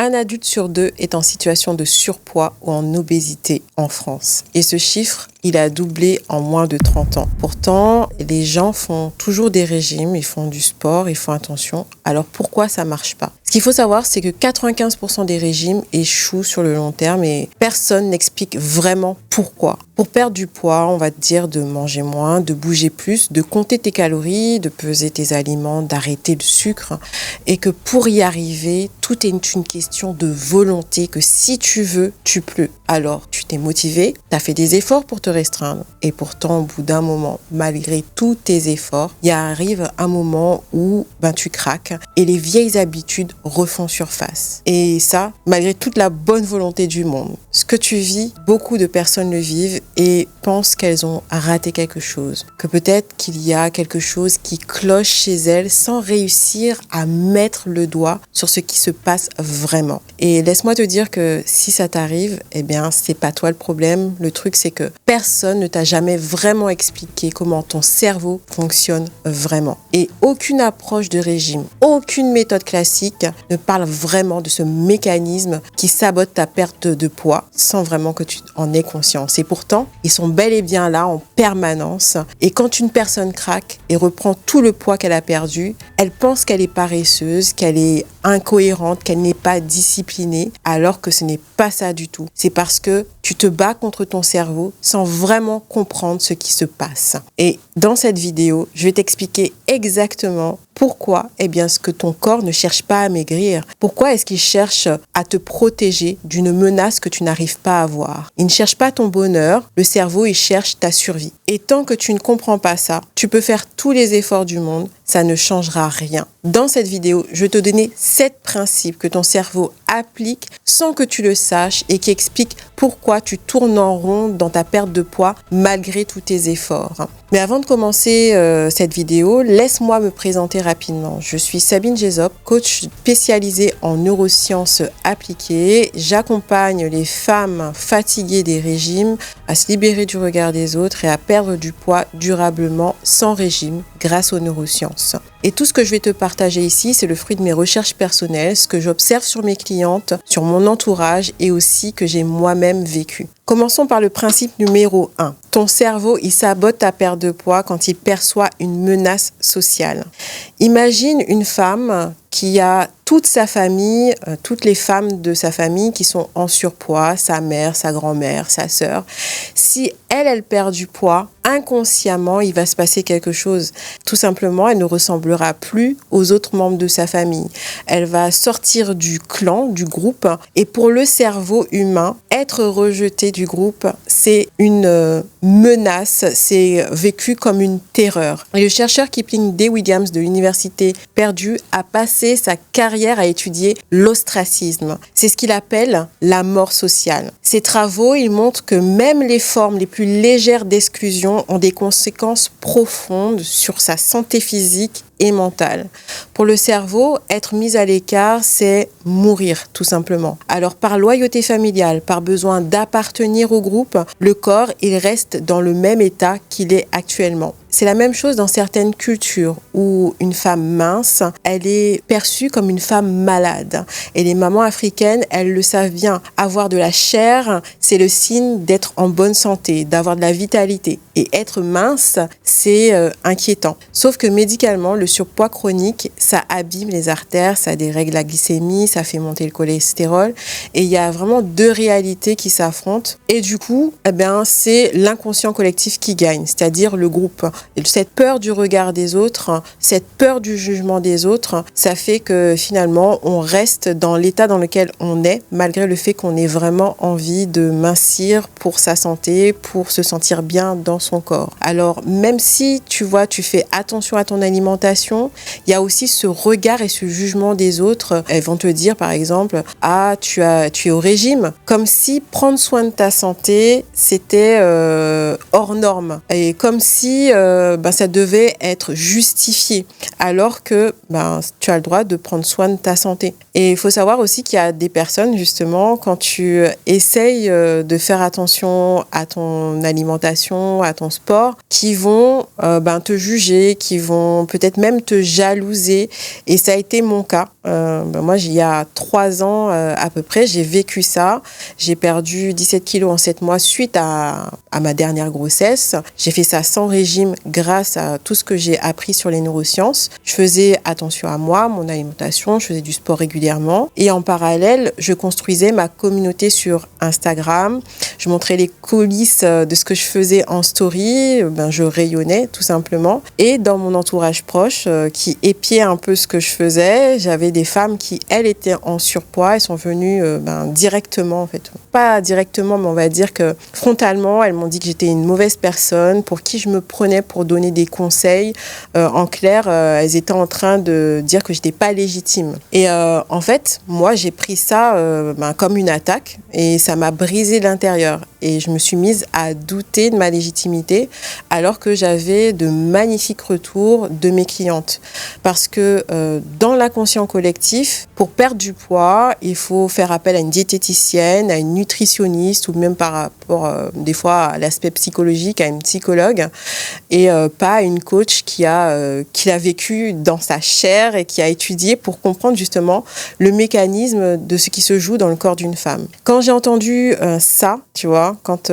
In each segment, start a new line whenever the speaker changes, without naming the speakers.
Un adulte sur 2 est en situation de surpoids ou en obésité en France. Et ce chiffre, il a doublé en moins de 30 ans. Pourtant, les gens font toujours des régimes, ils font du sport, ils font attention. Alors pourquoi ça marche pas ? Ce qu'il faut savoir, c'est que 95% des régimes échouent sur le long terme et personne n'explique vraiment pourquoi. Pour perdre du poids, on va te dire de manger moins, de bouger plus, de compter tes calories, de peser tes aliments, d'arrêter le sucre. Et que pour y arriver, tout est une question de volonté, que si tu veux, tu peux. Alors, tu t'es motivé, tu as fait des efforts pour te restreindre. Et pourtant, au bout d'un moment, malgré tous tes efforts, il arrive un moment où tu craques et les vieilles habitudes refont surface. Et ça, malgré toute la bonne volonté du monde. Ce que tu vis, beaucoup de personnes le vivent et pensent qu'elles ont raté quelque chose. Que peut-être qu'il y a quelque chose qui cloche chez elles sans réussir à mettre le doigt sur ce qui se passe vraiment. Et laisse-moi te dire que si ça t'arrive, c'est pas toi le problème. Le truc, c'est que personne ne t'a jamais vraiment expliqué comment ton cerveau fonctionne vraiment. Et aucune approche de régime, aucune méthode classique ne parle vraiment de ce mécanisme qui sabote ta perte de poids sans vraiment que tu en aies conscience. Et pourtant, ils sont bel et bien là en permanence. Et quand une personne craque et reprend tout le poids qu'elle a perdu, elle pense qu'elle est paresseuse, qu'elle est incohérente, qu'elle n'est pas disciplinée, alors que ce n'est pas ça du tout. C'est parce que tu te bats contre ton cerveau sans vraiment comprendre ce qui se passe. Et dans cette vidéo, je vais t'expliquer exactement pourquoi ce que ton corps ne cherche pas à maigrir. Pourquoi est-ce qu'il cherche à te protéger d'une menace que tu n'arrives pas à voir? Il ne cherche pas ton bonheur, le cerveau, il cherche ta survie. Et tant que tu ne comprends pas ça, tu peux faire tous les efforts du monde, ça ne changera rien. Dans cette vidéo, je vais te donner 7 principes que ton cerveau applique sans que tu le saches et qui expliquent pourquoi tu tournes en rond dans ta perte de poids malgré tous tes efforts. Mais avant de commencer cette vidéo, laisse-moi me présenter rapidement. Je suis Sabine Jessop, coach spécialisée en neurosciences appliquées. J'accompagne les femmes fatiguées des régimes à se libérer du regard des autres et à perdre du poids durablement sans régime grâce aux neurosciences. Et tout ce que je vais te partager ici, c'est le fruit de mes recherches personnelles, ce que j'observe sur mes clientes, sur mon entourage et aussi que j'ai moi-même vécu. Commençons par le principe numéro 1. Ton cerveau, il sabote ta perte de poids quand il perçoit une menace sociale. Imagine une femme qui a toute sa famille, toutes les femmes de sa famille qui sont en surpoids, sa mère, sa grand-mère, sa sœur. Si elle perd du poids, inconsciemment, il va se passer quelque chose. Tout simplement, elle ne ressemblera plus aux autres membres de sa famille. Elle va sortir du clan, du groupe. Et pour le cerveau humain, être rejeté du groupe, c'est une menace, c'est vécu comme une terreur. Et le chercheur Kipling D. Williams de l'université Purdue a passé sa carrière à étudier l'ostracisme. C'est ce qu'il appelle la mort sociale. Ses travaux, ils montrent que même les formes les plus légères d'exclusion ont des conséquences profondes sur sa santé physique et mentale. Pour le cerveau, être mis à l'écart, c'est mourir, tout simplement. Alors, par loyauté familiale, par besoin d'appartenir au groupe, le corps, il reste dans le même état qu'il est actuellement. C'est la même chose dans certaines cultures où une femme mince, elle est perçue comme une femme malade. Et les mamans africaines, elles le savent bien. Avoir de la chair, c'est le signe d'être en bonne santé, d'avoir de la vitalité. Et être mince, c'est inquiétant. Sauf que médicalement, le surpoids chronique, ça abîme les artères, ça dérègle la glycémie, ça fait monter le cholestérol. Et il y a vraiment 2 réalités qui s'affrontent. Et du coup, c'est l'inconscient collectif qui gagne, c'est-à-dire le groupe. Et cette peur du regard des autres, cette peur du jugement des autres, ça fait que finalement, on reste dans l'état dans lequel on est, malgré le fait qu'on ait vraiment envie de mincir pour sa santé, pour se sentir bien dans son corps. Alors, même si, tu fais attention à ton alimentation, il y a aussi ce regard et ce jugement des autres. Elles vont te dire, par exemple, « Ah, tu es au régime », comme si prendre soin de ta santé, c'était hors norme. Et comme si ça devait être justifié, alors que tu as le droit de prendre soin de ta santé. Et il faut savoir aussi qu'il y a des personnes, justement, quand tu essayes de faire attention à ton alimentation, à ton sport, qui vont te juger, qui vont peut-être même te jalouser. Et ça a été mon cas. Moi, il y a 3 ans à peu près, j'ai vécu ça. J'ai perdu 17 kilos en 7 mois suite à ma dernière grossesse. J'ai fait ça sans régime grâce à tout ce que j'ai appris sur les neurosciences. Je faisais attention à moi, mon alimentation, je faisais du sport régulièrement. Et en parallèle, je construisais ma communauté sur Instagram. Je montrais les coulisses de ce que je faisais en story. Je rayonnais tout simplement. Et dans mon entourage proche, qui épiait un peu ce que je faisais, j'avais des femmes qui, elles, étaient en surpoids. Elles sont venues directement, en fait. Pas directement, mais on va dire que frontalement, elles m'ont dit que j'étais une mauvaise personne, pour qui je me prenais pour donner des conseils. En clair, elles étaient en train de dire que j'étais pas légitime. Et en fait, moi, j'ai pris ça comme une attaque et ça m'a brisé l'intérieur. Et je me suis mise à douter de ma légitimité alors que j'avais de magnifiques retours de mes clientes. Parce que dans l'inconscient collectif, pour perdre du poids, il faut faire appel à une diététicienne, à une nutritionniste ou même par rapport des fois à l'aspect psychologique, à une psychologue et pas à une coach qui l'a vécu dans sa chair et qui a étudié pour comprendre justement le mécanisme de ce qui se joue dans le corps d'une femme. Quand j'ai entendu ça, tu vois, quand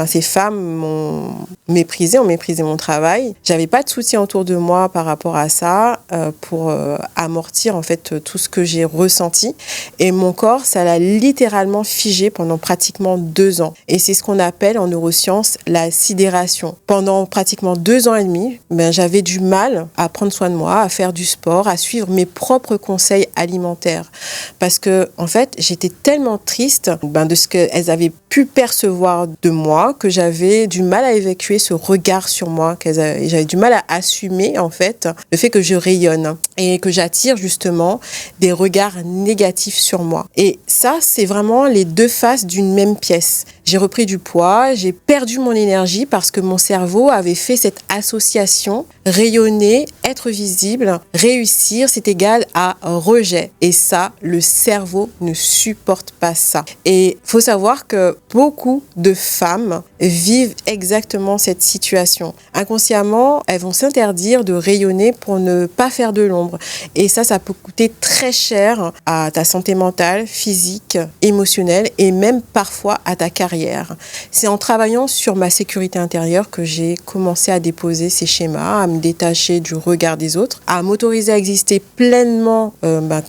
ces femmes m'ont méprisé, ont méprisé mon travail, j'avais pas de soutien autour de moi par rapport à ça pour amortir en fait tout ce que j'ai ressenti. Et mon corps, ça l'a littéralement figé pendant pratiquement 2 ans. Et c'est ce qu'on appelle en neurosciences la sidération. Pendant pratiquement 2 ans et demi, j'avais du mal à prendre soin de moi, à faire du sport, à suivre mes propres conseils alimentaires. Parce que, en fait, j'étais tellement triste de ce qu'elles avaient pu percevoir de moi que j'avais du mal à évacuer ce regard sur moi, j'avais du mal à assumer, en fait, le fait que je rayonne et que j'attire justement des regards négatifs sur moi. Et ça, c'est vraiment les 2 faces d'une même pièce. J'ai repris du poids, j'ai perdu mon énergie parce que mon cerveau avait fait cette association. Rayonner, être visible, réussir, c'est égal à rejet. Et ça, le cerveau ne supporte pas ça. Et faut savoir que beaucoup de femmes vivent exactement cette situation. Inconsciemment, elles vont s'interdire de rayonner pour ne pas faire de l'ombre. Et ça peut coûter très cher à ta santé mentale, physique, émotionnelle et même parfois à ta carrière. C'est en travaillant sur ma sécurité intérieure que j'ai commencé à déposer ces schémas, à me détacher du regard des autres, à m'autoriser à exister pleinement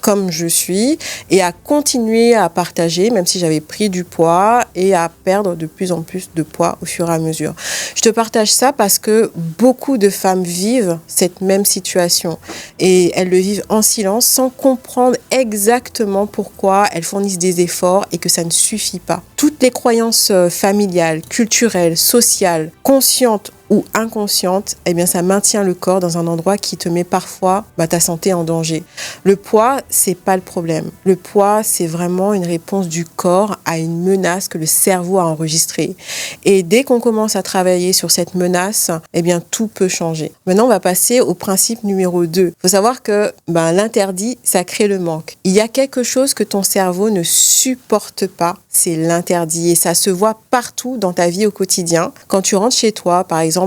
comme je suis et à continuer à partager, même si j'avais pris du poids et à perdre de plus en plus de poids au fur et à mesure. Je te partage ça parce que beaucoup de femmes vivent cette même situation et elles le vivent en silence sans comprendre exactement pourquoi elles fournissent des efforts et que ça ne suffit pas. Toutes les croyances familiales, culturelles, sociales, conscientes ou inconsciente, ça maintient le corps dans un endroit qui te met parfois ta santé en danger. Le poids, c'est pas le problème. Le poids, c'est vraiment une réponse du corps à une menace que le cerveau a enregistrée. Et dès qu'on commence à travailler sur cette menace, tout peut changer. Maintenant, on va passer au principe numéro 2. Il faut savoir que l'interdit, ça crée le manque. Il y a quelque chose que ton cerveau ne supporte pas, c'est l'interdit. Et ça se voit partout dans ta vie au quotidien. Quand tu rentres chez toi, par exemple,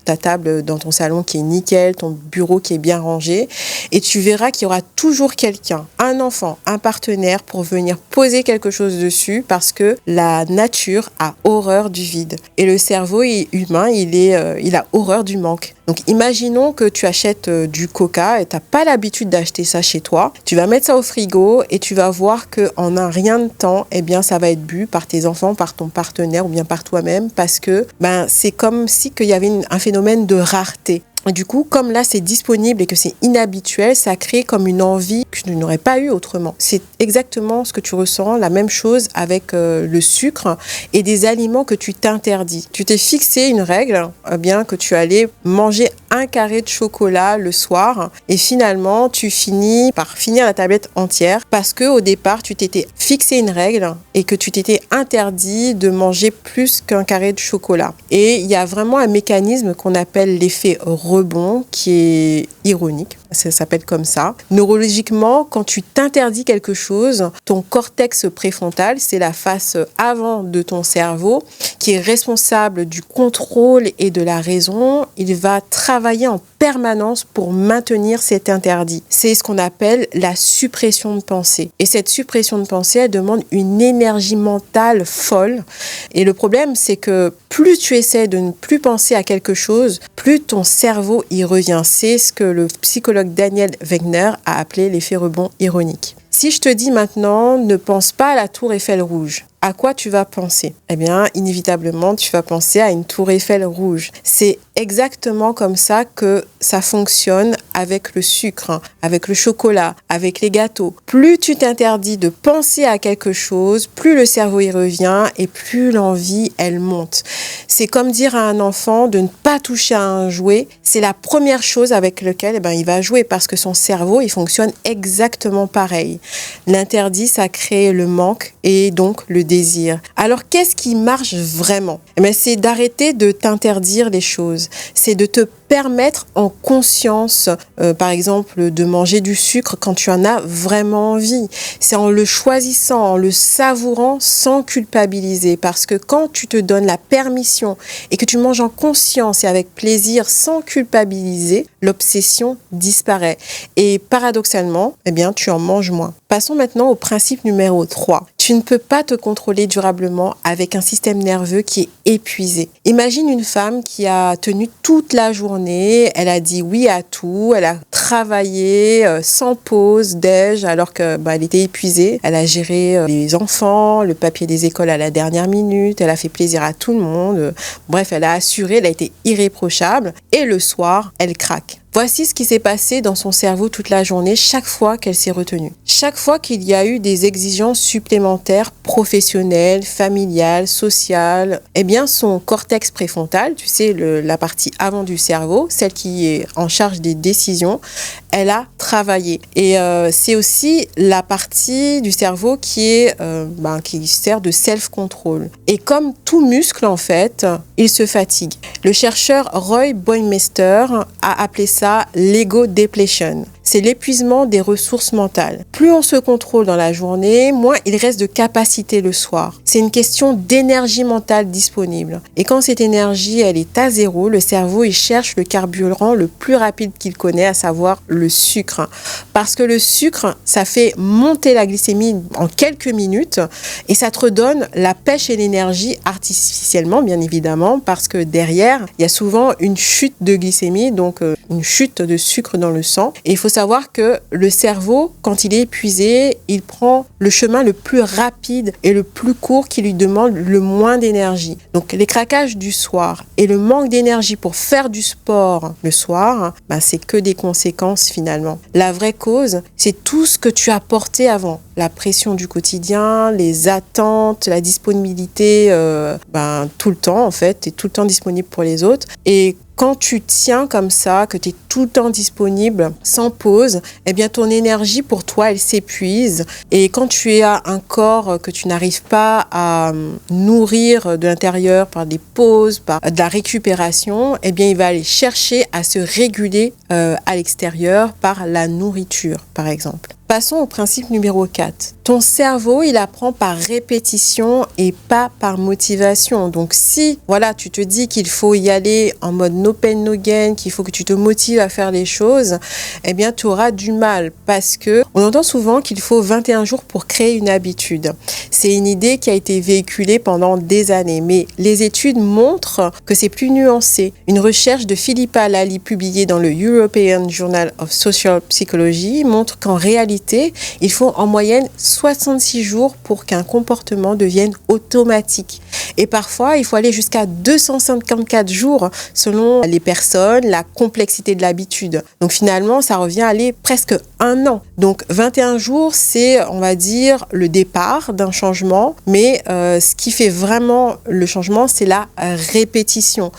ta table dans ton salon qui est nickel, ton bureau qui est bien rangé, et tu verras qu'il y aura toujours quelqu'un, un enfant, un partenaire pour venir poser quelque chose dessus parce que la nature a horreur du vide. Et le cerveau humain, il a horreur du manque. Donc imaginons que tu achètes du coca et tu n'as pas l'habitude d'acheter ça chez toi. Tu vas mettre ça au frigo et tu vas voir qu'en un rien de temps, ça va être bu par tes enfants, par ton partenaire ou bien par toi-même parce que c'est comme si qu'il y avait un phénomène de rareté. Et du coup, comme là, c'est disponible et que c'est inhabituel, ça crée comme une envie que tu n'aurais pas eu autrement. C'est exactement ce que tu ressens, la même chose avec le sucre et des aliments que tu t'interdis. Tu t'es fixé une règle, que tu allais manger un carré de chocolat le soir et finalement, tu finis par finir la tablette entière parce que au départ, tu t'étais fixé une règle et que tu t'étais interdit de manger plus qu'un carré de chocolat. Et il y a vraiment un mécanisme qu'on appelle l'effet rebond qui est ironique, ça s'appelle comme ça. Neurologiquement, quand tu t'interdis quelque chose, ton cortex préfrontal, c'est la face avant de ton cerveau qui est responsable du contrôle et de la raison. Il va travailler travailler en permanence pour maintenir cet interdit. C'est ce qu'on appelle la suppression de pensée. Et cette suppression de pensée, elle demande une énergie mentale folle. Et le problème, c'est que plus tu essaies de ne plus penser à quelque chose, plus ton cerveau y revient. C'est ce que le psychologue Daniel Wegner a appelé l'effet rebond ironique. Si je te dis maintenant, ne pense pas à la tour Eiffel rouge, à quoi tu vas penser? Eh bien, inévitablement, tu vas penser à une tour Eiffel rouge. C'est exactement comme ça que ça fonctionne avec le sucre, avec le chocolat, avec les gâteaux. Plus tu t'interdis de penser à quelque chose, plus le cerveau y revient et plus l'envie, elle monte. C'est comme dire à un enfant de ne pas toucher à un jouet. C'est la première chose avec laquelle il va jouer parce que son cerveau, il fonctionne exactement pareil. L'interdit, ça crée le manque et donc le désir. Alors, qu'est-ce qui marche vraiment? C'est d'arrêter de t'interdire les choses. C'est de te permettre en conscience, par exemple, de manger du sucre quand tu en as vraiment envie. C'est en le choisissant, en le savourant sans culpabiliser. Parce que quand tu te donnes la permission et que tu manges en conscience et avec plaisir sans culpabiliser, l'obsession disparaît. Et paradoxalement, tu en manges moins. Passons maintenant au principe numéro 3. Tu ne peux pas te contrôler durablement avec un système nerveux qui est épuisé. Imagine une femme qui a tenu toute la journée, elle a dit oui à tout, elle a travaillé sans pause, déj, alors qu'elle était épuisée. Elle a géré les enfants, le papier des écoles à la dernière minute, elle a fait plaisir à tout le monde. Bref, elle a assuré, elle a été irréprochable. Et le soir, elle craque. Voici ce qui s'est passé dans son cerveau toute la journée chaque fois qu'elle s'est retenue. Chaque fois qu'il y a eu des exigences supplémentaires, professionnelles, familiales, sociales, son cortex préfrontal, tu sais, la partie avant du cerveau, celle qui est en charge des décisions, elle a travaillé. Et c'est aussi la partie du cerveau qui sert de self-control. Et comme tout muscle, en fait, il se fatigue. Le chercheur Roy Baumeister a appelé ça l'ego depletion. C'est l'épuisement des ressources mentales. Plus on se contrôle dans la journée, moins il reste de capacité le soir. C'est une question d'énergie mentale disponible. Et quand cette énergie, elle est à zéro, le cerveau, il cherche le carburant le plus rapide qu'il connaît, à savoir le sucre. Parce que le sucre, ça fait monter la glycémie en quelques minutes et ça te redonne la pêche et l'énergie artificiellement, bien évidemment, parce que derrière, il y a souvent une chute de glycémie, donc une chute de sucre dans le sang. Et il faut savoir que le cerveau, quand il est épuisé, il prend le chemin le plus rapide et le plus court qui lui demande le moins d'énergie. Donc les craquages du soir et le manque d'énergie pour faire du sport le soir, c'est que des conséquences finalement. La vraie cause, c'est tout ce que tu as porté avant. La pression du quotidien, les attentes, la disponibilité tout le temps en fait, tu es tout le temps disponible pour les autres. Et quand tu tiens comme ça, que tu es tout le temps disponible, sans pause, ton énergie pour toi, elle s'épuise. Et quand tu as un corps que tu n'arrives pas à nourrir de l'intérieur par des pauses, par de la récupération, il va aller chercher à se réguler à l'extérieur par la nourriture, par exemple. Passons au principe numéro 4. Ton cerveau, il apprend par répétition et pas par motivation. Donc si, tu te dis qu'il faut y aller en mode no pain, no gain, qu'il faut que tu te motives à faire les choses, tu auras du mal parce que on entend souvent qu'il faut 21 jours pour créer une habitude. C'est une idée qui a été véhiculée pendant des années, mais les études montrent que c'est plus nuancé. Une recherche de Philippa Lally publiée dans le European Journal of Social Psychology montre qu'en réalité, il faut en moyenne 66 jours pour qu'un comportement devienne automatique. Et parfois, il faut aller jusqu'à 254 jours selon les personnes, la complexité de l'habitude. Donc finalement, ça revient à aller presque 1 an. Donc 21 jours, c'est, on va dire, le départ d'un changement. Mais ce qui fait vraiment le changement, c'est la répétition.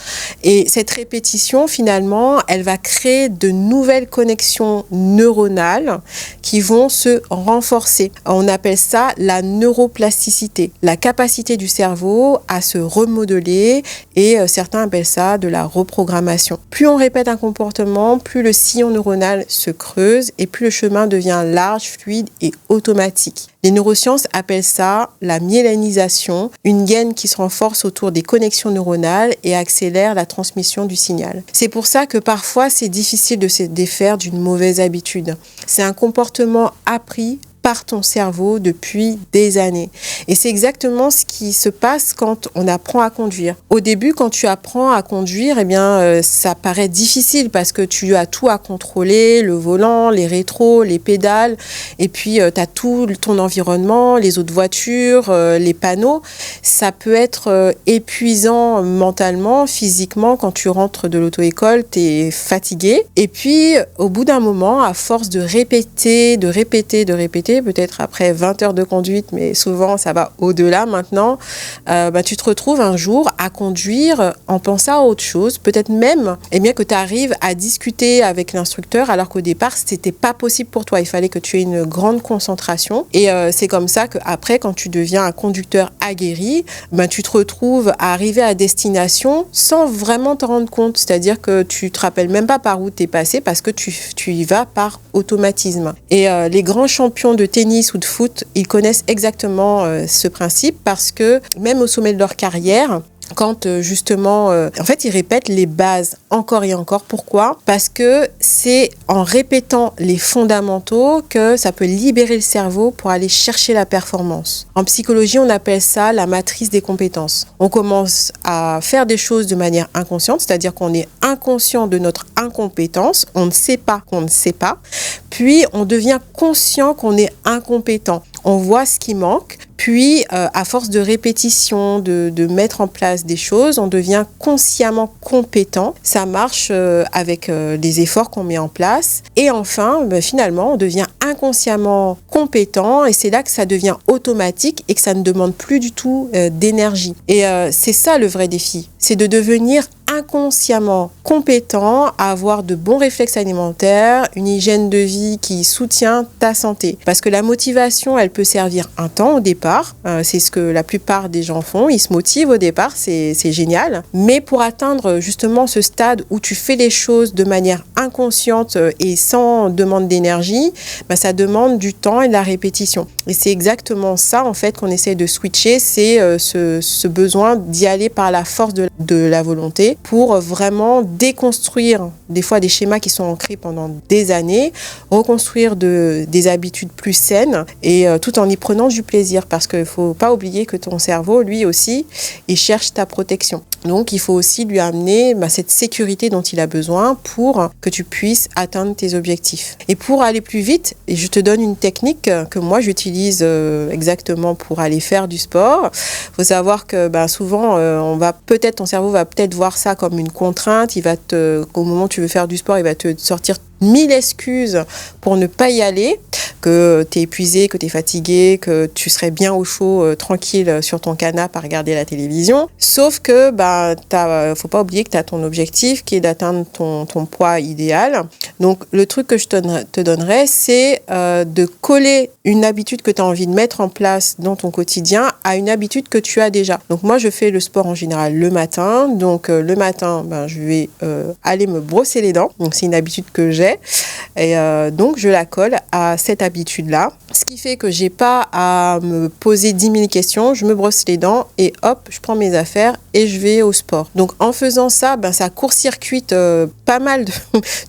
Et cette répétition, finalement, elle va créer de nouvelles connexions neuronales qui vont se renforcer. On appelle ça la neuroplasticité, la capacité du cerveau à se remodeler et certains appellent ça de la reprogrammation. Plus on répète un comportement, plus le sillon neuronal se creuse et plus le chemin devient large, fluide et automatique. Les neurosciences appellent ça la myélinisation, une gaine qui se renforce autour des connexions neuronales et accélère la transmission du signal. C'est pour ça que parfois c'est difficile de se défaire d'une mauvaise habitude. C'est un comportement appris par ton cerveau depuis des années. Et c'est exactement ce qui se passe quand on apprend à conduire. Au début, quand tu apprends à conduire, ça paraît difficile parce que tu as tout à contrôler, le volant, les rétros, les pédales, et puis tu as tout ton environnement, les autres voitures, les panneaux. Ça peut être épuisant mentalement, physiquement. Quand tu rentres de l'auto-école, tu es fatigué. Et puis, au bout d'un moment, à force de répéter, peut-être après 20 heures de conduite, mais souvent ça va au-delà maintenant, tu te retrouves un jour à conduire en pensant à autre chose, peut-être même que tu arrives à discuter avec l'instructeur alors qu'au départ c'était pas possible pour toi, il fallait que tu aies une grande concentration et c'est comme ça qu'après quand tu deviens un conducteur aguerri, tu te retrouves à arriver à destination sans vraiment te rendre compte, c'est-à-dire que tu te rappelles même pas par où tu es passé parce que tu y vas par automatisme. Et les grands champions de tennis ou de foot, ils connaissent exactement ce principe parce que même au sommet de leur carrière, quand ils répètent les bases encore et encore. Pourquoi ? Parce que c'est en répétant les fondamentaux que ça peut libérer le cerveau pour aller chercher la performance. En psychologie, on appelle ça la matrice des compétences. On commence à faire des choses de manière inconsciente, c'est-à-dire qu'on est inconscient de notre incompétence, on ne sait pas qu'on ne sait pas, puis on devient conscient qu'on est incompétent. On voit ce qui manque, puis à force de répétition, de mettre en place des choses, on devient consciemment compétent. Ça marche avec les efforts qu'on met en place. Et enfin, finalement, on devient inconsciemment compétent et c'est là que ça devient automatique et que ça ne demande plus du tout d'énergie. Et c'est ça le vrai défi, c'est de devenir inconsciemment compétent à avoir de bons réflexes alimentaires, une hygiène de vie qui soutient ta santé. Parce que la motivation, elle peut servir un temps au départ. C'est ce que la plupart des gens font. Ils se motivent au départ, c'est génial. Mais pour atteindre justement ce stade où tu fais les choses de manière inconsciente et sans demande d'énergie, ça demande du temps et de la répétition. Et c'est exactement ça en fait qu'on essaie de switcher, c'est ce besoin d'y aller par la force de la volonté pour vraiment déconstruire des fois des schémas qui sont ancrés pendant des années, reconstruire des habitudes plus saines et tout en y prenant du plaisir parce qu'il ne faut pas oublier que ton cerveau, lui aussi, il cherche ta protection. Donc, il faut aussi lui amener cette sécurité dont il a besoin pour que tu puisses atteindre tes objectifs. Et pour aller plus vite, et je te donne une technique que moi j'utilise exactement pour aller faire du sport. Il faut savoir que souvent, ton cerveau va peut-être voir ça comme une contrainte. Au moment où tu veux faire du sport, il va te sortir 1000 excuses pour ne pas y aller, que tu es épuisé, que tu es fatigué, que tu serais bien au chaud, tranquille sur ton canapé à regarder la télévision. Sauf que faut pas oublier que tu as ton objectif qui est d'atteindre ton poids idéal. Donc le truc que je te donnerais, c'est de coller une habitude que tu as envie de mettre en place dans ton quotidien à une habitude que tu as déjà. Donc moi, je fais le sport en général le matin. Donc le matin, je vais aller me brosser les dents. Donc c'est une habitude que j'ai. Et donc, je la colle à cette habitude-là. Ce qui fait que j'ai pas à me poser 10 000 questions. Je me brosse les dents et hop, je prends mes affaires et je vais au sport. Donc, en faisant ça, ça court-circuite pas mal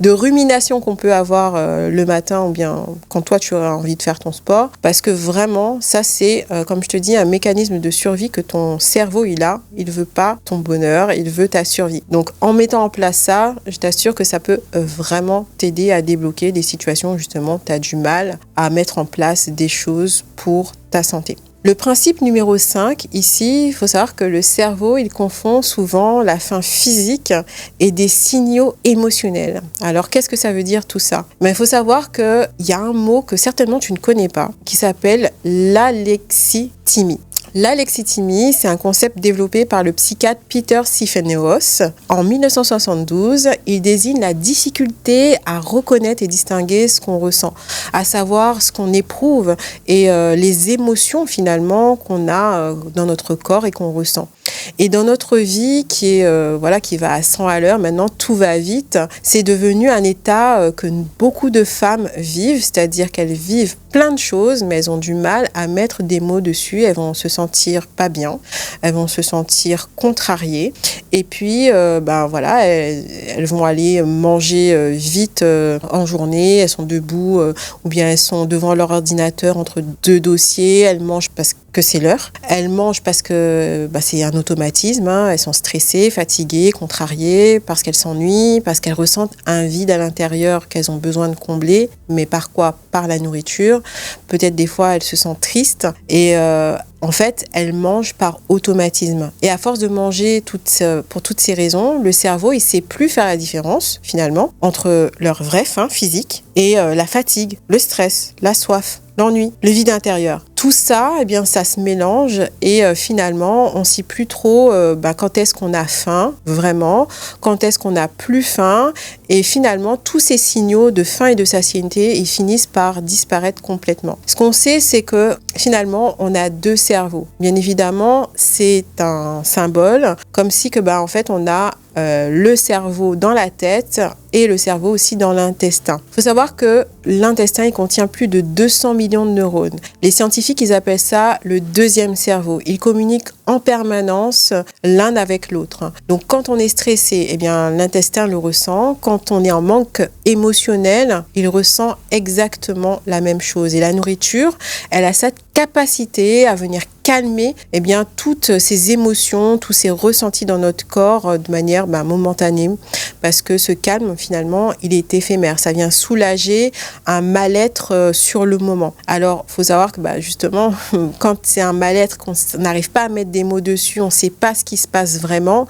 de ruminations qu'on peut avoir le matin ou bien quand toi, tu auras envie de faire ton sport. Parce que vraiment, ça, c'est, comme je te dis, un mécanisme de survie que ton cerveau, il a. Il veut pas ton bonheur, il veut ta survie. Donc, en mettant en place ça, je t'assure que ça peut vraiment t'aider à débloquer des situations où justement tu as du mal à mettre en place des choses pour ta santé. Le principe numéro 5, ici, il faut savoir que le cerveau, il confond souvent la faim physique et des signaux émotionnels. Alors, qu'est-ce que ça veut dire tout ça ? Il faut savoir qu'il y a un mot que certainement tu ne connais pas, qui s'appelle l'alexithymie. L'alexithymie, c'est un concept développé par le psychiatre Peter Sifeneos. En 1972, il désigne la difficulté à reconnaître et distinguer ce qu'on ressent, à savoir ce qu'on éprouve et les émotions finalement qu'on a dans notre corps et qu'on ressent. Et dans notre vie qui est qui va à 100 à l'heure, maintenant tout va vite, c'est devenu un état que beaucoup de femmes vivent, c'est-à-dire qu'elles vivent plein de choses, mais elles ont du mal à mettre des mots dessus. Elles vont se sentir pas bien, elles vont se sentir contrariées. Et puis, elles vont aller manger vite en journée. Elles sont debout ou bien elles sont devant leur ordinateur entre deux dossiers. Elles mangent parce que c'est l'heure. Elles mangent parce que c'est un automatisme. Elles sont stressées, fatiguées, contrariées, parce qu'elles s'ennuient, parce qu'elles ressentent un vide à l'intérieur qu'elles ont besoin de combler. Mais par quoi? Par la nourriture. Peut-être des fois, elles se sentent tristes et en fait, elles mangent par automatisme. Et à force de manger pour toutes ces raisons, le cerveau, il ne sait plus faire la différence, finalement, entre leur vraie faim physique et la fatigue, le stress, la soif, l'ennui, le vide intérieur. Tout ça, ça se mélange et finalement, on ne sait plus trop quand est-ce qu'on a faim, vraiment, quand est-ce qu'on n'a plus faim. Et finalement, tous ces signaux de faim et de satiété, ils finissent par disparaître complètement. Ce qu'on sait, c'est que finalement, on a deux cerveaux. Bien évidemment, c'est un symbole, comme si en fait, on a le cerveau dans la tête et le cerveau aussi dans l'intestin. Il faut savoir que l'intestin, il contient plus de 200 millions de neurones. Les scientifiques, ils appellent ça le deuxième cerveau. Ils communiquent en permanence l'un avec l'autre. Donc, quand on est stressé, l'intestin le ressent. Quand on est en manque émotionnel, il ressent exactement la même chose. Et la nourriture, elle a cette capacité à venir calmer toutes ces émotions, tous ces ressentis dans notre corps de manière momentanée, parce que ce calme finalement il est éphémère, ça vient soulager un mal-être sur le moment. Alors il faut savoir que justement quand c'est un mal-être qu'on n'arrive pas à mettre des mots dessus, on ne sait pas ce qui se passe vraiment,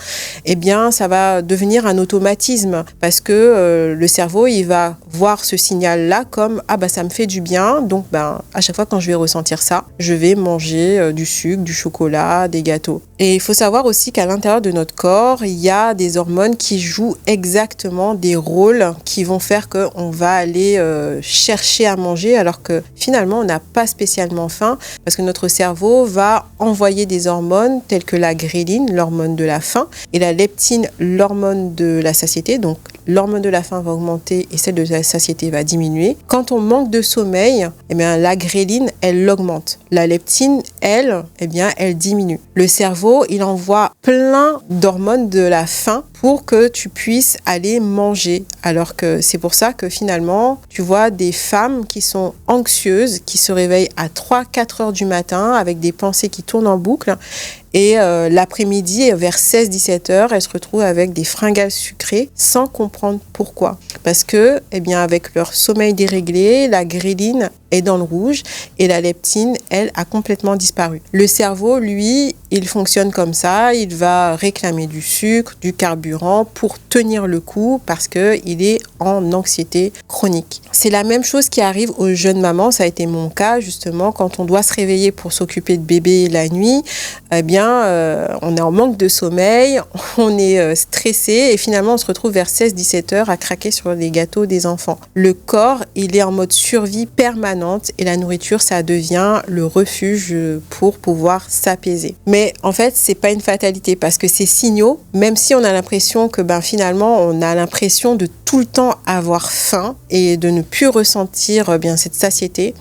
ça va devenir un automatisme, parce que le cerveau il va voir ce signal là comme ça me fait du bien, donc à chaque fois quand je vais ressentir ça, je vais manger du sucre, du chocolat, des gâteaux. Et il faut savoir aussi qu'à l'intérieur de notre corps, il y a des hormones qui jouent exactement des rôles qui vont faire qu'on va aller chercher à manger alors que finalement on n'a pas spécialement faim, parce que notre cerveau va envoyer des hormones telles que la ghrelin, l'hormone de la faim, et la leptine, l'hormone de la satiété. Donc l'hormone de la faim va augmenter et celle de la satiété va diminuer. Quand on manque de sommeil, la ghrelin, elle augmente. La leptine, elle diminue. Le cerveau, il envoie plein d'hormones de la faim pour que tu puisses aller manger. Alors que c'est pour ça que finalement, tu vois des femmes qui sont anxieuses, qui se réveillent à 3-4 heures du matin avec des pensées qui tournent en boucle. Et l'après-midi, vers 16-17 heures, elles se retrouvent avec des fringales sucrées sans comprendre pourquoi. Parce que, avec leur sommeil déréglé, la ghrelin est dans le rouge et la leptine, elle, a complètement disparu. Le cerveau, lui, il fonctionne comme ça. Il va réclamer du sucre, du carburant pour tenir le coup parce qu'il est en anxiété chronique. C'est la même chose qui arrive aux jeunes mamans. Ça a été mon cas, justement, quand on doit se réveiller pour s'occuper de bébé la nuit. On est en manque de sommeil, on est stressé et finalement on se retrouve vers 16-17 heures à craquer sur les gâteaux des enfants. Le corps, il est en mode survie permanente et la nourriture, ça devient le refuge pour pouvoir s'apaiser. Mais en fait, c'est pas une fatalité parce que ces signaux, même si on a l'impression que finalement on a l'impression de tout le temps avoir faim et de ne plus ressentir cette satiété,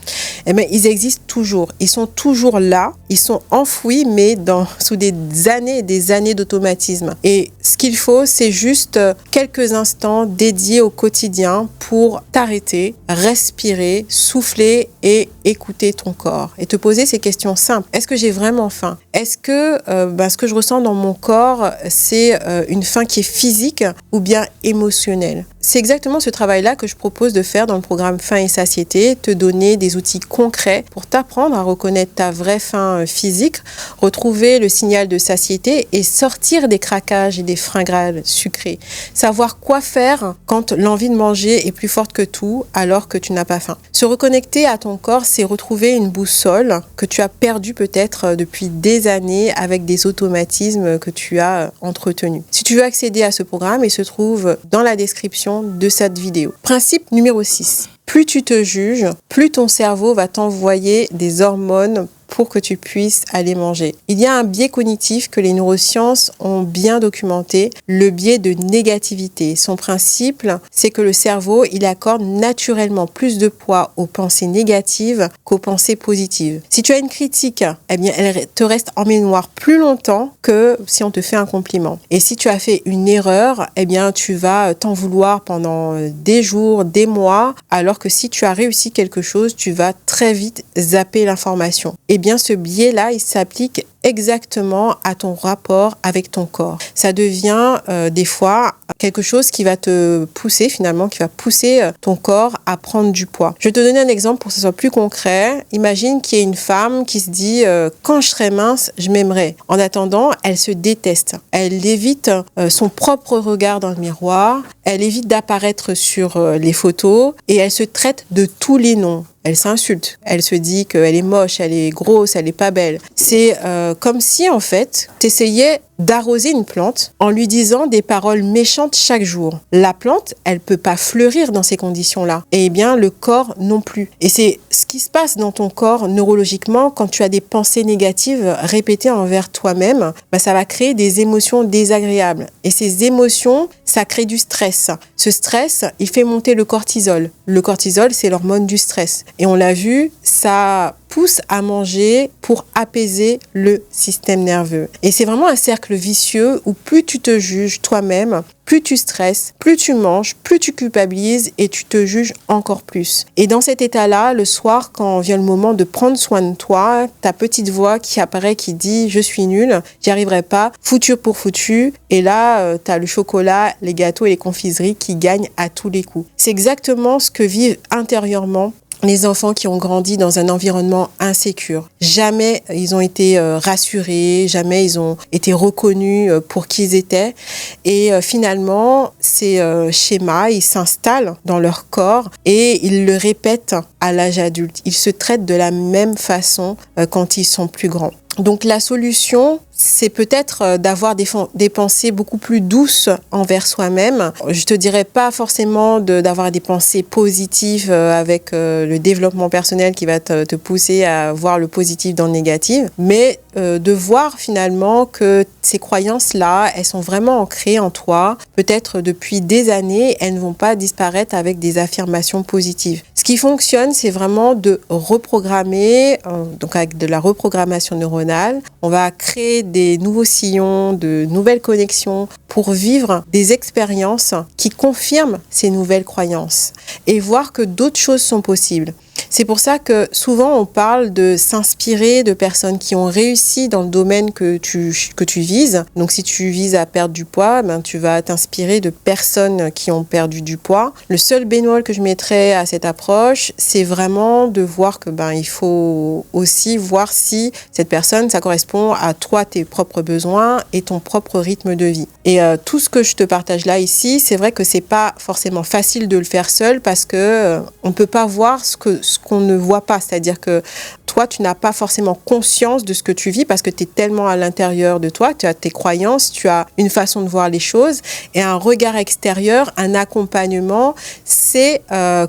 ils existent toujours. Ils sont toujours là, ils sont enfouis, mais sous des années et des années d'automatisme. Et ce qu'il faut, c'est juste quelques instants dédiés au quotidien pour t'arrêter, respirer, souffler et écouter ton corps. Et te poser ces questions simples. Est-ce que j'ai vraiment faim? Est-ce que ce que je ressens dans mon corps, c'est une faim qui est physique ou bien émotionnelle? C'est exactement ce travail-là que je propose de faire dans le programme Faim et Satiété, te donner des outils concrets pour t'apprendre à reconnaître ta vraie faim physique, retrouver le signal de satiété et sortir des craquages et des fringales sucrées. Savoir quoi faire quand l'envie de manger est plus forte que tout alors que tu n'as pas faim. Se reconnecter à ton corps, c'est retrouver une boussole que tu as perdue peut-être depuis des années avec des automatismes que tu as entretenus. Si tu veux accéder à ce programme, il se trouve dans la description de cette vidéo. Principe numéro 6. Plus tu te juges, plus ton cerveau va t'envoyer des hormones pour que tu puisses aller manger. Il y a un biais cognitif que les neurosciences ont bien documenté, le biais de négativité. Son principe, c'est que le cerveau, il accorde naturellement plus de poids aux pensées négatives qu'aux pensées positives. Si tu as une critique, eh bien, elle te reste en mémoire plus longtemps que si on te fait un compliment. Et si tu as fait une erreur, eh bien, tu vas t'en vouloir pendant des jours, des mois, alors que si tu as réussi quelque chose, tu vas très vite zapper l'information. Eh bien, ce biais-là, il s'applique exactement à ton rapport avec ton corps. Ça devient des fois quelque chose qui va te pousser finalement, qui va pousser ton corps à prendre du poids. Je vais te donner un exemple pour que ce soit plus concret. Imagine qu'il y ait une femme qui se dit quand je serai mince, je m'aimerai. En attendant, elle se déteste. Elle évite son propre regard dans le miroir. Elle évite d'apparaître sur les photos et elle se traite de tous les noms. Elle s'insulte. Elle se dit qu'elle est moche, elle est grosse, elle est pas belle. C'est comme si, en fait, tu essayais d'arroser une plante en lui disant des paroles méchantes chaque jour. La plante, elle peut pas fleurir dans ces conditions-là. Et bien, le corps non plus. Et c'est ce qui se passe dans ton corps neurologiquement quand tu as des pensées négatives répétées envers toi-même. Ça va créer des émotions désagréables. Et ces émotions, ça crée du stress. Ce stress, il fait monter le cortisol. Le cortisol, c'est l'hormone du stress. Et on l'a vu, ça pousse à manger pour apaiser le système nerveux. Et c'est vraiment un cercle vicieux où plus tu te juges toi-même, plus tu stresses, plus tu manges, plus tu culpabilises et tu te juges encore plus. Et dans cet état-là, le soir, quand vient le moment de prendre soin de toi, ta petite voix qui apparaît, qui dit « je suis nulle, j'y arriverai pas, foutu pour foutu ». Et là, tu as le chocolat, les gâteaux et les confiseries qui gagnent à tous les coups. C'est exactement ce que vivent intérieurement les enfants qui ont grandi dans un environnement insécure. Jamais ils ont été rassurés, jamais ils ont été reconnus pour qui ils étaient. Et finalement, ces schémas, ils s'installent dans leur corps et ils le répètent à l'âge adulte. Ils se traitent de la même façon quand ils sont plus grands. Donc la solution, c'est peut-être d'avoir des pensées beaucoup plus douces envers soi-même. Je te dirais pas forcément d'avoir des pensées positives avec le développement personnel qui va te pousser à voir le positif dans le négatif, mais de voir finalement que ces croyances-là, elles sont vraiment ancrées en toi. Peut-être depuis des années, elles ne vont pas disparaître avec des affirmations positives. Ce qui fonctionne, c'est vraiment de reprogrammer, donc avec de la reprogrammation neuronale. On va créer des nouveaux sillons, de nouvelles connexions pour vivre des expériences qui confirment ces nouvelles croyances et voir que d'autres choses sont possibles. C'est pour ça que souvent on parle de s'inspirer de personnes qui ont réussi dans le domaine que tu vises. Donc si tu vises à perdre du poids, tu vas t'inspirer de personnes qui ont perdu du poids. Le seul bémol que je mettrais à cette approche, c'est vraiment de voir que il faut aussi voir si cette personne, ça correspond à toi, tes propres besoins et ton propre rythme de vie. Et tout ce que je te partage là ici, c'est vrai que c'est pas forcément facile de le faire seul parce que on peut pas voir ce qu'on ne voit pas, c'est-à-dire que toi, tu n'as pas forcément conscience de ce que tu vis parce que tu es tellement à l'intérieur de toi, tu as tes croyances, tu as une façon de voir les choses et un regard extérieur, un accompagnement, c'est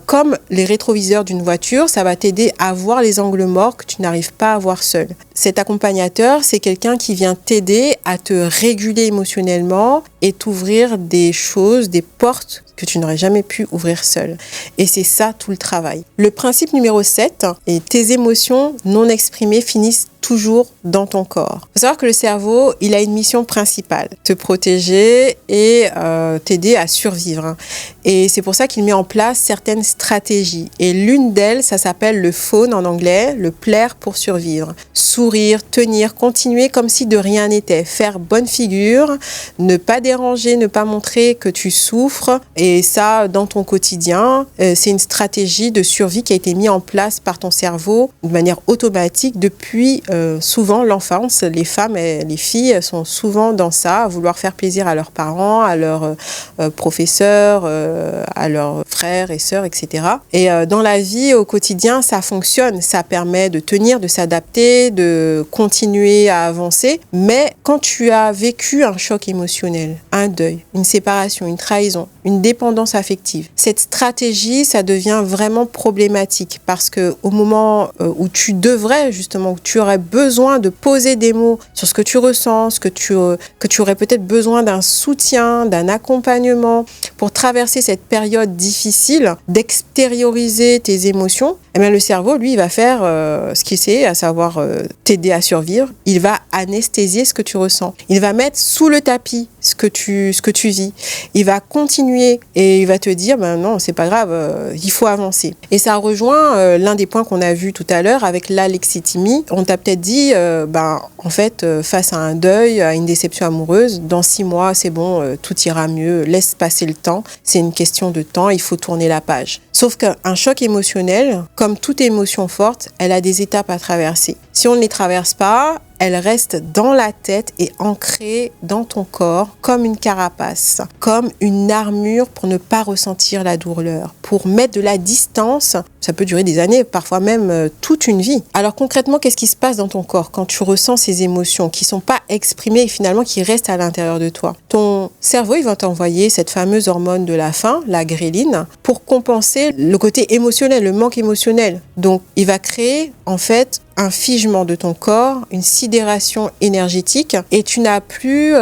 comme les rétroviseurs d'une voiture, ça va t'aider à voir les angles morts que tu n'arrives pas à voir seul. Cet accompagnateur, c'est quelqu'un qui vient t'aider à te réguler émotionnellement et t'ouvrir des choses, des portes que tu n'aurais jamais pu ouvrir seul. Et c'est ça tout le travail. Le principe numéro 7, et tes émotions non exprimées finissent toujours dans ton corps. Il faut savoir que le cerveau, il a une mission principale, te protéger et t'aider à survivre. Et c'est pour ça qu'il met en place certaines stratégies. Et l'une d'elles, ça s'appelle le fawn en anglais, le plaire pour survivre. Sourire, tenir, continuer comme si de rien n'était, faire bonne figure, ne pas déranger, ne pas montrer que tu souffres. Et ça, dans ton quotidien, c'est une stratégie de survie qui a été mise en place par ton cerveau de manière automatique depuis souvent l'enfance. Les femmes et les filles sont souvent dans ça, à vouloir faire plaisir à leurs parents, à leurs professeurs, à leurs frères et sœurs, etc. Et dans la vie au quotidien, ça fonctionne, ça permet de tenir, de s'adapter, de continuer à avancer. Mais quand tu as vécu un choc émotionnel, un deuil, une séparation, une trahison, une dépendance affective. Cette stratégie, ça devient vraiment problématique parce que au moment où tu devrais justement, où tu aurais besoin de poser des mots sur ce que tu ressens, que tu aurais peut-être besoin d'un soutien, d'un accompagnement pour traverser cette période difficile, d'extérioriser tes émotions, eh bien le cerveau, lui, il va faire ce qu'il sait, à savoir t'aider à survivre. Il va anesthésier ce que tu ressens. Il va mettre sous le tapis ce que tu vis. Il va continuer et il va te dire, ben non, c'est pas grave, il faut avancer. Et ça rejoint l'un des points qu'on a vu tout à l'heure avec l'alexithymie. On t'a peut-être dit, en fait, face à un deuil, à une déception amoureuse, dans 6 mois, c'est bon, tout ira mieux, laisse passer le temps. C'est une question de temps, il faut tourner la page. Sauf qu'un choc émotionnel, comme toute émotion forte, elle a des étapes à traverser. Si on ne les traverse pas, elle reste dans la tête et ancrée dans ton corps comme une carapace, comme une armure pour ne pas ressentir la douleur, pour mettre de la distance. Ça peut durer des années, parfois même toute une vie. Alors concrètement, qu'est-ce qui se passe dans ton corps quand tu ressens ces émotions qui ne sont pas exprimées et finalement qui restent à l'intérieur de toi? Ton cerveau, il va t'envoyer cette fameuse hormone de la faim, la gréline, pour compenser le côté émotionnel, le manque émotionnel. Donc, il va créer en fait un figement de ton corps, une sidération énergétique et tu n'as plus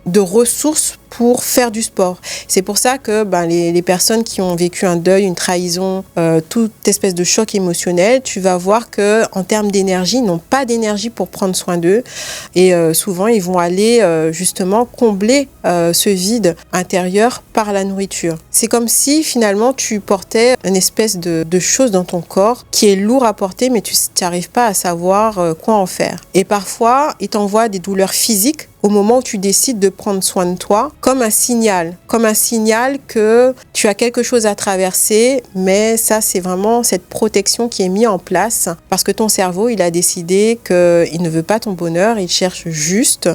de ressources pour faire du sport. C'est pour ça que les personnes qui ont vécu un deuil, une trahison, toute espèce de choc émotionnel, tu vas voir que en termes d'énergie, ils n'ont pas d'énergie pour prendre soin d'eux et souvent ils vont aller justement combler ce vide intérieur par la nourriture. C'est comme si finalement tu portais une espèce de chose dans ton corps qui est lourd à porter mais tu n'arrives pas à savoir quoi en faire. Et parfois, ils t'envoient des douleurs physiques au moment où tu décides de prendre soin de toi, comme un signal que tu as quelque chose à traverser, mais ça, c'est vraiment cette protection qui est mise en place parce que ton cerveau, il a décidé qu'il ne veut pas ton bonheur, il cherche juste,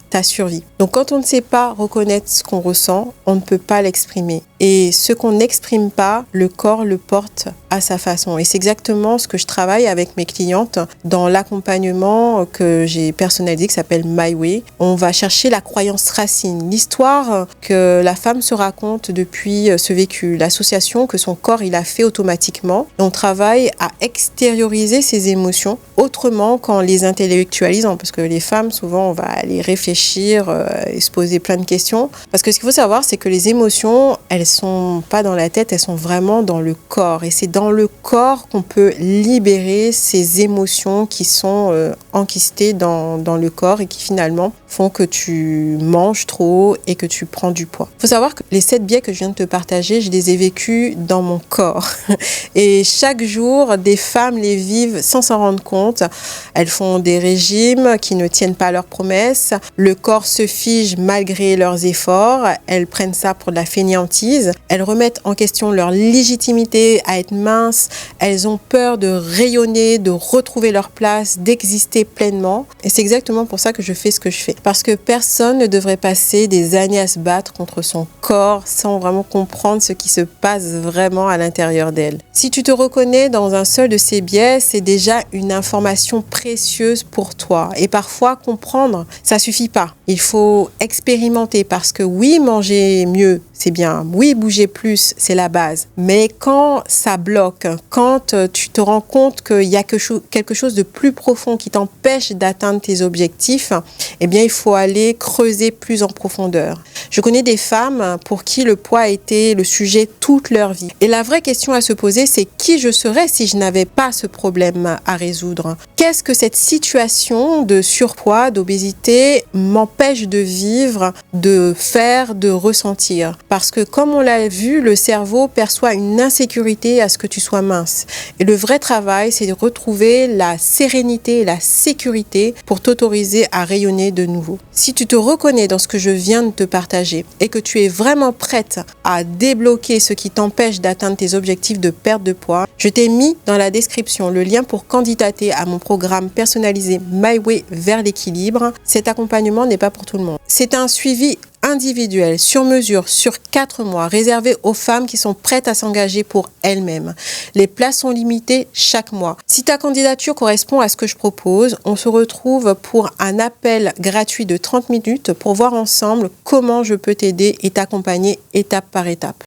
ta survie. Donc, quand on ne sait pas reconnaître ce qu'on ressent, on ne peut pas l'exprimer. Et ce qu'on n'exprime pas, le corps le porte à sa façon. Et c'est exactement ce que je travaille avec mes clientes dans l'accompagnement que j'ai personnalisé, qui s'appelle My Way. On va chercher la croyance racine, l'histoire que la femme se raconte depuis ce vécu, l'association que son corps il a fait automatiquement. Et on travaille à extérioriser ses émotions autrement qu'en les intellectualisant, parce que les femmes, souvent, on va aller réfléchir et se poser plein de questions. Parce que ce qu'il faut savoir, c'est que les émotions, elles sont pas dans la tête, elles sont vraiment dans le corps. Et c'est dans le corps qu'on peut libérer ces émotions qui sont enquistées dans le corps et qui finalement font que tu manges trop et que tu prends du poids. Il faut savoir que les 7 biais que je viens de te partager, je les ai vécus dans mon corps. Et chaque jour, des femmes les vivent sans s'en rendre compte. Elles font des régimes qui ne tiennent pas leurs promesses. Le corps se fige malgré leurs efforts. Elles prennent ça pour de la fainéantise. Elles remettent en question leur légitimité à être minces. Elles ont peur de rayonner, de retrouver leur place, d'exister pleinement. Et c'est exactement pour ça que je fais ce que je fais. Parce que personne ne devrait passer des années à se battre contre son corps sans vraiment comprendre ce qui se passe vraiment à l'intérieur d'elle. Si tu te reconnais dans un seul de ces biais, c'est déjà une information précieuse pour toi. Et parfois, comprendre, ça suffit pas. Il faut expérimenter parce que oui, manger mieux, c'est bien. Oui, bouger plus, c'est la base. Mais quand ça bloque, quand tu te rends compte qu'il y a quelque chose de plus profond qui t'empêche d'atteindre tes objectifs, il faut aller creuser plus en profondeur. Je connais des femmes pour qui le poids a été le sujet toute leur vie. Et la vraie question à se poser, c'est qui je serais si je n'avais pas ce problème à résoudre? Qu'est-ce que cette situation de surpoids, d'obésité m'empêche de vivre, de faire, de ressentir? Parce que comme on l'a vu, le cerveau perçoit une insécurité à ce que tu sois mince. Et le vrai travail, c'est de retrouver la sérénité et la sécurité pour t'autoriser à rayonner de nouveau. Si tu te reconnais dans ce que je viens de te partager et que tu es vraiment prête à débloquer ce qui t'empêche d'atteindre tes objectifs de perte de poids, je t'ai mis dans la description le lien pour candidater à mon programme personnalisé My Way vers l'équilibre. Cet accompagnement n'est pas pour tout le monde. C'est un suivi individuel, sur mesure, sur 4 mois, réservé aux femmes qui sont prêtes à s'engager pour elles-mêmes. Les places sont limitées chaque mois. Si ta candidature correspond à ce que je propose, on se retrouve pour un appel gratuit de 30 minutes pour voir ensemble comment je peux t'aider et t'accompagner étape par étape.